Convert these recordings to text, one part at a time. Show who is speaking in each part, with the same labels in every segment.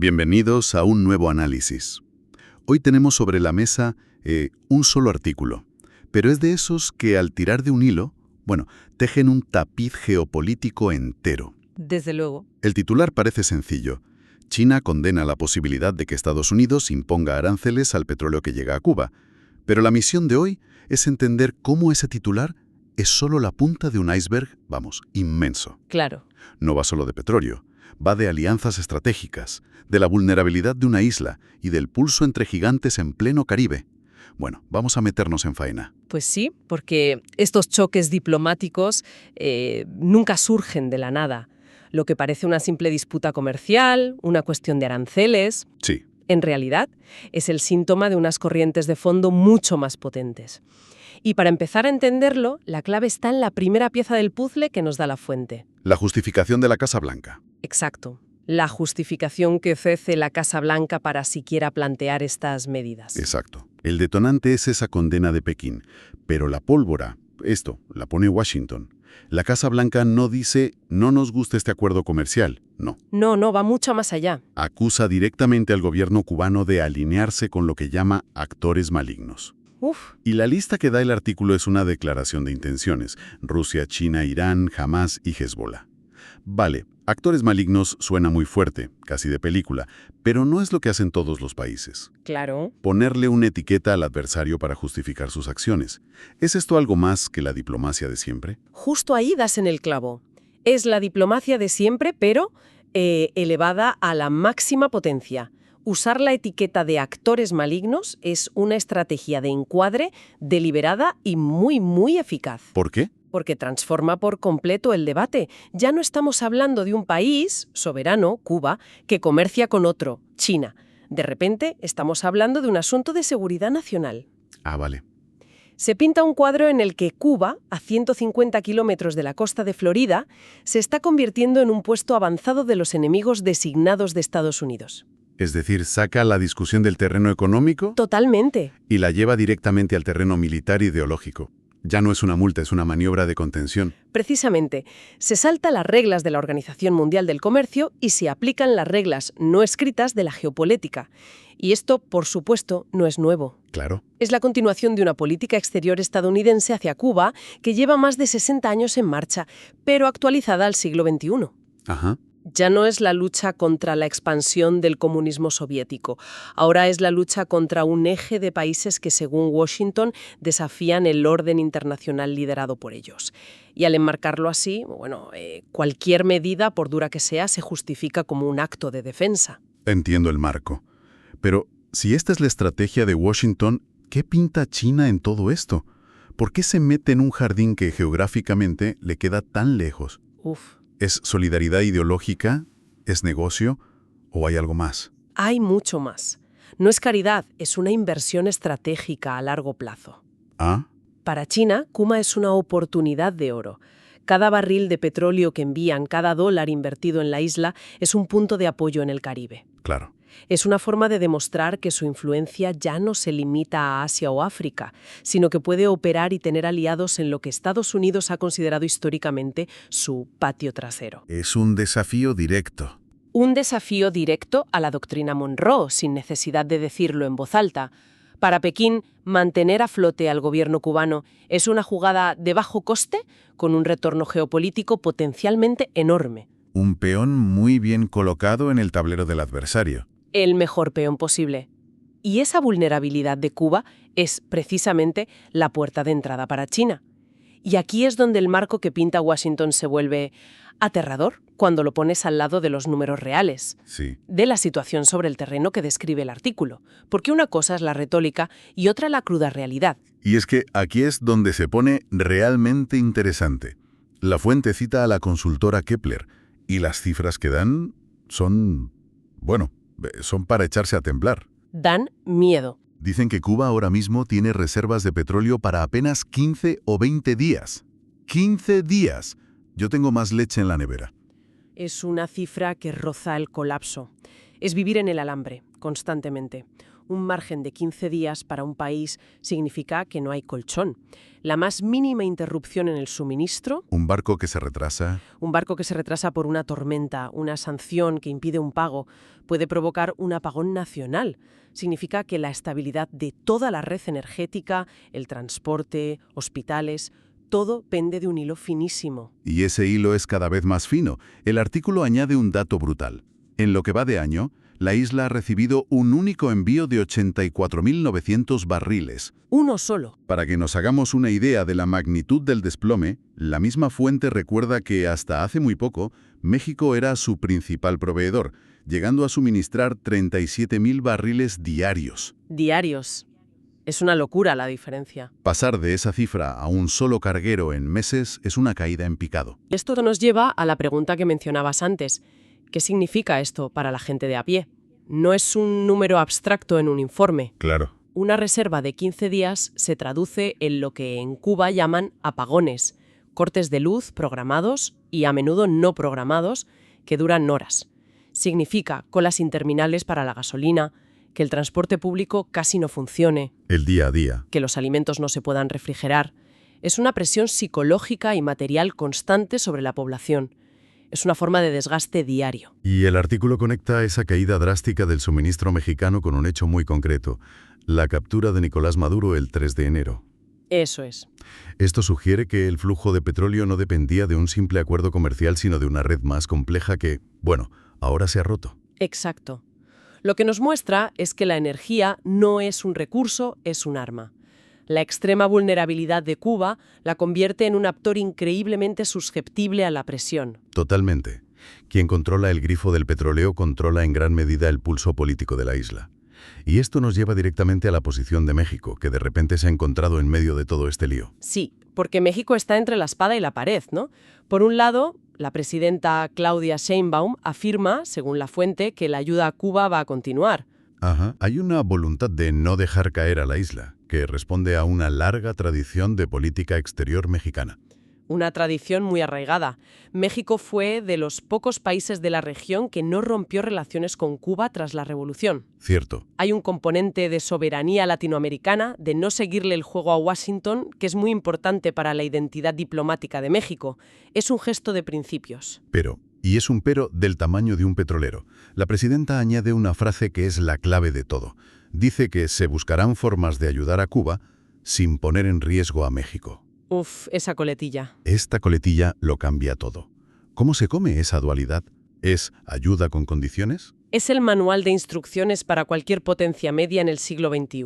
Speaker 1: Bienvenidos a un nuevo análisis. Hoy tenemos sobre la mesa un solo artículo, pero es de esos que al tirar de un hilo, tejen un tapiz geopolítico entero.
Speaker 2: Desde luego.
Speaker 1: El titular parece sencillo. China condena la posibilidad de que Estados Unidos imponga aranceles al petróleo que llega a Cuba. Pero la misión de hoy es entender cómo ese titular es solo la punta de un iceberg, inmenso.
Speaker 2: Claro.
Speaker 1: No va solo de petróleo, va de alianzas estratégicas, de la vulnerabilidad de una isla y del pulso entre gigantes en pleno Caribe. Bueno, vamos a meternos en faena.
Speaker 2: Pues sí, porque estos choques diplomáticos nunca surgen de la nada. Lo que parece una simple disputa comercial, una cuestión de aranceles,
Speaker 1: Sí.
Speaker 2: en realidad es el síntoma de unas corrientes de fondo mucho más potentes. Y para empezar a entenderlo, la clave está en la primera pieza del puzzle que nos da la fuente.
Speaker 1: La justificación de la Casa Blanca.
Speaker 2: Exacto. La justificación que ofrece la Casa Blanca para siquiera plantear estas medidas.
Speaker 1: Exacto. El detonante es esa condena de Pekín. Pero la pólvora, la pone Washington. La Casa Blanca no dice, no nos gusta este acuerdo comercial. No.
Speaker 2: No, va mucho más allá.
Speaker 1: Acusa directamente al gobierno cubano de alinearse con lo que llama actores malignos.
Speaker 2: Uf.
Speaker 1: Y la lista que da el artículo es una declaración de intenciones. Rusia, China, Irán, Hamás y Hezbollah. Vale, actores malignos suena muy fuerte, casi de película, pero no es lo que hacen todos los países.
Speaker 2: Claro.
Speaker 1: Ponerle una etiqueta al adversario para justificar sus acciones. ¿Es esto algo más que la diplomacia de siempre?
Speaker 2: Justo ahí das en el clavo. Es la diplomacia de siempre, pero elevada a la máxima potencia. Usar la etiqueta de actores malignos es una estrategia de encuadre deliberada y muy eficaz.
Speaker 1: ¿Por qué?
Speaker 2: Porque transforma por completo el debate. Ya no estamos hablando de un país soberano, Cuba, que comercia con otro, China. De repente estamos hablando de un asunto de seguridad nacional.
Speaker 1: Ah, vale.
Speaker 2: Se pinta un cuadro en el que Cuba, a 150 kilómetros de la costa de Florida, se está convirtiendo en un puesto avanzado de los enemigos designados de Estados Unidos.
Speaker 1: Es decir, saca la discusión del terreno económico
Speaker 2: Totalmente.
Speaker 1: y la lleva directamente al terreno militar e ideológico. Ya no es una multa, es una maniobra de contención.
Speaker 2: Precisamente, se salta las reglas de la Organización Mundial del Comercio y se aplican las reglas no escritas de la geopolítica. Y esto, por supuesto, no es nuevo.
Speaker 1: Claro.
Speaker 2: Es la continuación de una política exterior estadounidense hacia Cuba que lleva más de 60 años en marcha, pero actualizada al siglo XXI.
Speaker 1: Ajá.
Speaker 2: Ya no es la lucha contra la expansión del comunismo soviético. Ahora es la lucha contra un eje de países que, según Washington, desafían el orden internacional liderado por ellos. Y al enmarcarlo así, cualquier medida, por dura que sea, se justifica como un acto de defensa.
Speaker 1: Entiendo el marco. Pero, si esta es la estrategia de Washington, ¿qué pinta China en todo esto? ¿Por qué se mete en un jardín que geográficamente le queda tan lejos? ¿Es solidaridad ideológica? ¿Es negocio? ¿O hay algo más?
Speaker 2: Hay mucho más. No es caridad, es una inversión estratégica a largo plazo.
Speaker 1: ¿Ah?
Speaker 2: Para China, Cuba es una oportunidad de oro. Cada barril de petróleo que envían, cada dólar invertido en la isla, es un punto de apoyo en el Caribe.
Speaker 1: Claro.
Speaker 2: Es una forma de demostrar que su influencia ya no se limita a Asia o África, sino que puede operar y tener aliados en lo que Estados Unidos ha considerado históricamente su patio trasero.
Speaker 1: Es un desafío directo.
Speaker 2: Un desafío directo a la doctrina Monroe, sin necesidad de decirlo en voz alta. Para Pekín, mantener a flote al gobierno cubano es una jugada de bajo coste con un retorno geopolítico potencialmente enorme.
Speaker 1: Un peón muy bien colocado en el tablero del adversario.
Speaker 2: El mejor peón posible. Y esa vulnerabilidad de Cuba es precisamente la puerta de entrada para China. Y aquí es donde el marco que pinta Washington se vuelve aterrador cuando lo pones al lado de los números reales,
Speaker 1: Sí.
Speaker 2: de la situación sobre el terreno que describe el artículo. Porque una cosa es la retórica y otra la cruda realidad.
Speaker 1: Y es que aquí es donde se pone realmente interesante. La fuente cita a la consultora Kepler y las cifras que dan son para echarse a temblar.
Speaker 2: Dan miedo.
Speaker 1: Dicen que Cuba ahora mismo tiene reservas de petróleo para apenas 15 o 20 días. ¡15 días! Yo tengo más leche en la nevera.
Speaker 2: Es una cifra que roza el colapso. Es vivir en el alambre, constantemente. Un margen de 15 días para un país significa que no hay colchón. La más mínima interrupción en el suministro,
Speaker 1: Un barco que se retrasa.
Speaker 2: un barco que se retrasa por una tormenta, una sanción que impide un pago, puede provocar un apagón nacional. Significa que la estabilidad de toda la red energética, el transporte, hospitales, todo pende de un hilo finísimo.
Speaker 1: Y ese hilo es cada vez más fino. El artículo añade un dato brutal. En lo que va de año, la isla ha recibido un único envío de 84.900 barriles.
Speaker 2: Uno solo.
Speaker 1: Para que nos hagamos una idea de la magnitud del desplome, la misma fuente recuerda que hasta hace muy poco, México era su principal proveedor, llegando a suministrar 37.000 barriles diarios.
Speaker 2: Diarios. Es una locura la diferencia.
Speaker 1: Pasar de esa cifra a un solo carguero en meses es una caída en picado.
Speaker 2: Y esto nos lleva a la pregunta que mencionabas antes. ¿Qué significa esto para la gente de a pie? No es un número abstracto en un informe.
Speaker 1: Claro.
Speaker 2: Una reserva de 15 días se traduce en lo que en Cuba llaman apagones, cortes de luz programados y a menudo no programados que duran horas. Significa colas interminables para la gasolina, que el transporte público casi no funcione,
Speaker 1: El día a día.
Speaker 2: que los alimentos no se puedan refrigerar. Es una presión psicológica y material constante sobre la población. Es una forma de desgaste diario.
Speaker 1: Y el artículo conecta esa caída drástica del suministro mexicano con un hecho muy concreto, la captura de Nicolás Maduro el 3 de enero.
Speaker 2: Eso es.
Speaker 1: Esto sugiere que el flujo de petróleo no dependía de un simple acuerdo comercial, sino de una red más compleja que, bueno, ahora se ha roto.
Speaker 2: Exacto. Lo que nos muestra es que la energía no es un recurso, es un arma. La extrema vulnerabilidad de Cuba la convierte en un actor increíblemente susceptible a la presión.
Speaker 1: Totalmente. Quien controla el grifo del petróleo controla en gran medida el pulso político de la isla. Y esto nos lleva directamente a la posición de México, que de repente se ha encontrado en medio de todo este lío.
Speaker 2: Sí, porque México está entre la espada y la pared, ¿no? Por un lado, la presidenta Claudia Sheinbaum afirma, según la fuente, que la ayuda a Cuba va a continuar.
Speaker 1: Ajá. Hay una voluntad de no dejar caer a la isla, que responde a una larga tradición de política exterior mexicana.
Speaker 2: Una tradición muy arraigada. México fue de los pocos países de la región que no rompió relaciones con Cuba tras la revolución.
Speaker 1: Cierto.
Speaker 2: Hay un componente de soberanía latinoamericana, de no seguirle el juego a Washington, que es muy importante para la identidad diplomática de México. Es un gesto de principios.
Speaker 1: Pero, y es un pero del tamaño de un petrolero. La presidenta añade una frase que es la clave de todo. Dice que se buscarán formas de ayudar a Cuba sin poner en riesgo a México.
Speaker 2: Uf, esa coletilla.
Speaker 1: Esta coletilla lo cambia todo. ¿Cómo se come esa dualidad? ¿Es ayuda con condiciones?
Speaker 2: Es el manual de instrucciones para cualquier potencia media en el siglo XXI.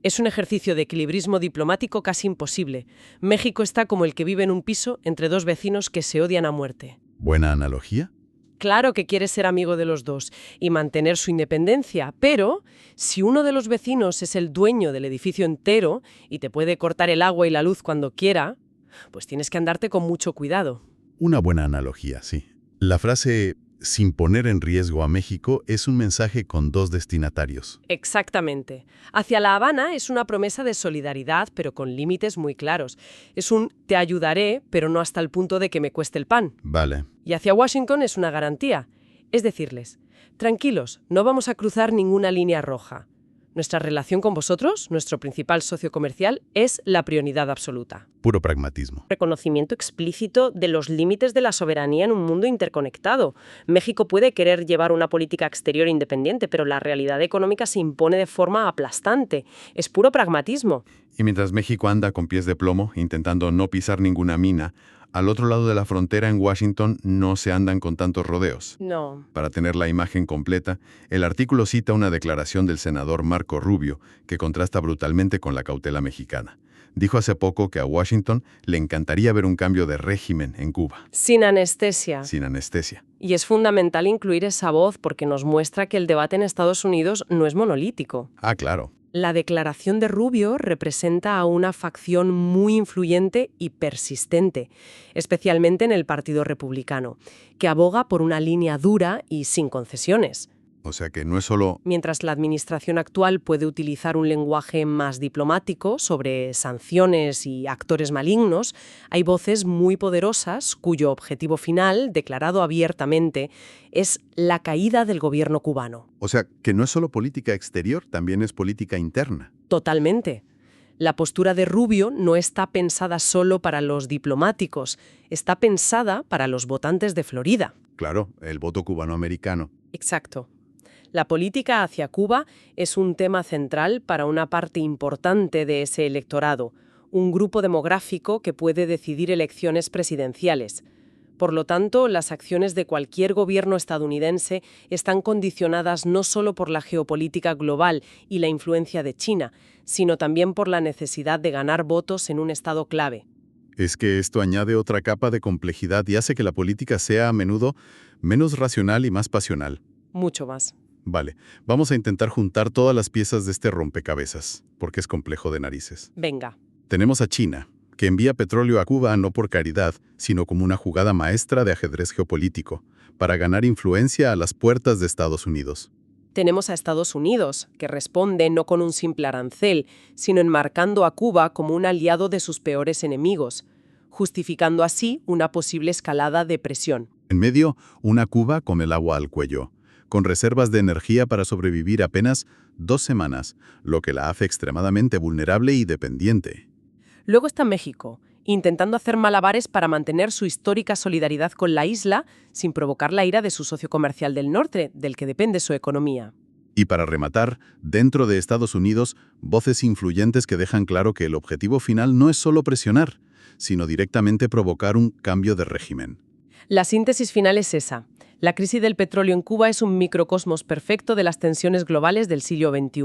Speaker 2: Es un ejercicio de equilibrismo diplomático casi imposible. México está como el que vive en un piso entre dos vecinos que se odian a muerte.
Speaker 1: ¿Buena analogía?
Speaker 2: Claro que quiere ser amigo de los dos y mantener su independencia, pero si uno de los vecinos es el dueño del edificio entero y te puede cortar el agua y la luz cuando quiera, pues tienes que andarte con mucho cuidado.
Speaker 1: Una buena analogía, sí. La frase «sin poner en riesgo a México» es un mensaje con dos destinatarios.
Speaker 2: Exactamente. Hacia La Habana es una promesa de solidaridad, pero con límites muy claros. Es un te ayudaré, pero no hasta el punto de que me cueste el pan.
Speaker 1: Vale.
Speaker 2: Y hacia Washington es una garantía. Es decirles, tranquilos, no vamos a cruzar ninguna línea roja. Nuestra relación con vosotros, nuestro principal socio comercial, es la prioridad absoluta.
Speaker 1: Puro pragmatismo.
Speaker 2: Reconocimiento explícito de los límites de la soberanía en un mundo interconectado. México puede querer llevar una política exterior independiente, pero la realidad económica se impone de forma aplastante. Es puro pragmatismo.
Speaker 3: Y mientras México anda con pies de plomo, intentando no pisar ninguna mina, al otro lado de la frontera en Washington no se andan con tantos rodeos.
Speaker 2: No.
Speaker 3: Para tener la imagen completa, el artículo cita una declaración del senador Marco Rubio que contrasta brutalmente con la cautela mexicana. Dijo hace poco que a Washington le encantaría ver un cambio de régimen en Cuba.
Speaker 2: Sin anestesia.
Speaker 3: Sin anestesia.
Speaker 2: Y es fundamental incluir esa voz porque nos muestra que el debate en Estados Unidos no es monolítico.
Speaker 3: Ah, claro.
Speaker 2: La declaración de Rubio representa a una facción muy influyente y persistente, especialmente en el Partido Republicano, que aboga por una línea dura y sin concesiones.
Speaker 1: O sea que no es solo...
Speaker 2: Mientras la administración actual puede utilizar un lenguaje más diplomático sobre sanciones y actores malignos, hay voces muy poderosas cuyo objetivo final, declarado abiertamente, es la caída del gobierno cubano.
Speaker 1: O sea que no es solo política exterior, también es política interna.
Speaker 2: Totalmente. La postura de Rubio no está pensada solo para los diplomáticos, está pensada para los votantes de Florida.
Speaker 1: Claro, el voto cubanoamericano.
Speaker 2: Exacto. La política hacia Cuba es un tema central para una parte importante de ese electorado, un grupo demográfico que puede decidir elecciones presidenciales. Por lo tanto, las acciones de cualquier gobierno estadounidense están condicionadas no solo por la geopolítica global y la influencia de China, sino también por la necesidad de ganar votos en un estado clave.
Speaker 1: Es que esto añade otra capa de complejidad y hace que la política sea a menudo menos racional y más pasional.
Speaker 2: Mucho más.
Speaker 1: Vale, vamos a intentar juntar todas las piezas de este rompecabezas, porque es complejo de narices.
Speaker 2: Venga.
Speaker 1: Tenemos a China, que envía petróleo a Cuba no por caridad, sino como una jugada maestra de ajedrez geopolítico, para ganar influencia a las puertas de Estados Unidos.
Speaker 2: Tenemos a Estados Unidos, que responde no con un simple arancel, sino enmarcando a Cuba como un aliado de sus peores enemigos, justificando así una posible escalada de presión.
Speaker 1: En medio, una Cuba con el agua al cuello, con reservas de energía para sobrevivir apenas 2 semanas, lo que la hace extremadamente vulnerable y dependiente.
Speaker 2: Luego está México, intentando hacer malabares para mantener su histórica solidaridad con la isla sin provocar la ira de su socio comercial del norte, del que depende su economía.
Speaker 1: Y para rematar, dentro de Estados Unidos, voces influyentes que dejan claro que el objetivo final no es solo presionar, sino directamente provocar un cambio de régimen.
Speaker 2: La síntesis final es esa. La crisis del petróleo en Cuba es un microcosmos perfecto de las tensiones globales del siglo XXI.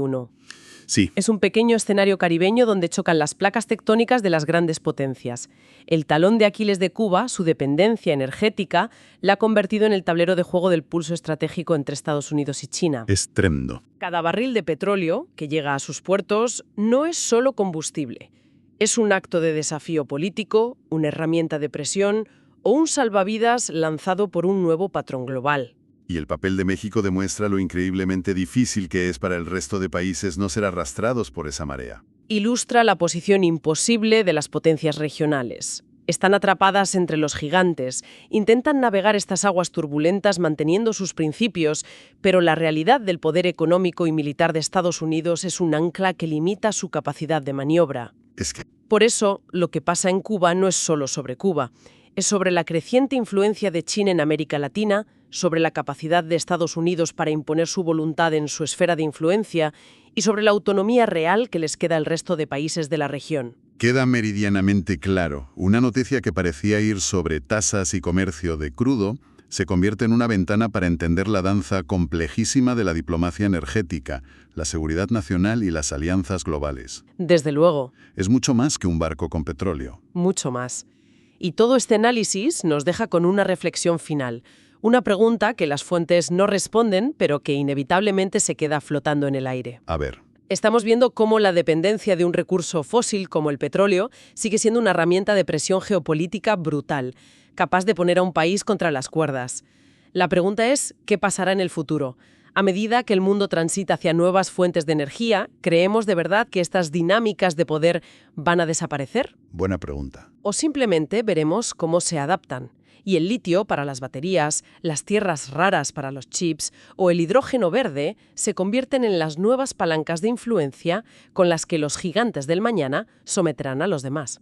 Speaker 1: Sí.
Speaker 2: Es un pequeño escenario caribeño donde chocan las placas tectónicas de las grandes potencias. El talón de Aquiles de Cuba, su dependencia energética, la ha convertido en el tablero de juego del pulso estratégico entre Estados Unidos y China.
Speaker 1: Es tremendo.
Speaker 2: Cada barril de petróleo que llega a sus puertos no es solo combustible. Es un acto de desafío político, una herramienta de presión o un salvavidas lanzado por un nuevo patrón global.
Speaker 1: Y el papel de México demuestra lo increíblemente difícil que es para el resto de países no ser arrastrados por esa marea.
Speaker 2: Ilustra la posición imposible de las potencias regionales. Están atrapadas entre los gigantes, intentan navegar estas aguas turbulentas manteniendo sus principios, pero la realidad del poder económico y militar de Estados Unidos es un ancla que limita su capacidad de maniobra. Por eso, lo que pasa en Cuba no es solo sobre Cuba. Es sobre la creciente influencia de China en América Latina, sobre la capacidad de Estados Unidos para imponer su voluntad en su esfera de influencia y sobre la autonomía real que les queda al resto de países de la región.
Speaker 1: Queda meridianamente claro. Una noticia que parecía ir sobre tasas y comercio de crudo se convierte en una ventana para entender la danza complejísima de la diplomacia energética, la seguridad nacional y las alianzas globales.
Speaker 2: Desde luego.
Speaker 1: Es mucho más que un barco con petróleo.
Speaker 2: Mucho más. Y todo este análisis nos deja con una reflexión final. Una pregunta que las fuentes no responden, pero que inevitablemente se queda flotando en el aire.
Speaker 1: A ver.
Speaker 2: Estamos viendo cómo la dependencia de un recurso fósil como el petróleo sigue siendo una herramienta de presión geopolítica brutal, capaz de poner a un país contra las cuerdas. La pregunta es, ¿qué pasará en el futuro? A medida que el mundo transita hacia nuevas fuentes de energía, ¿creemos de verdad que estas dinámicas de poder van a desaparecer?
Speaker 1: Buena pregunta.
Speaker 2: ¿O simplemente veremos cómo se adaptan? Y el litio para las baterías, las tierras raras para los chips o el hidrógeno verde se convierten en las nuevas palancas de influencia con las que los gigantes del mañana someterán a los demás.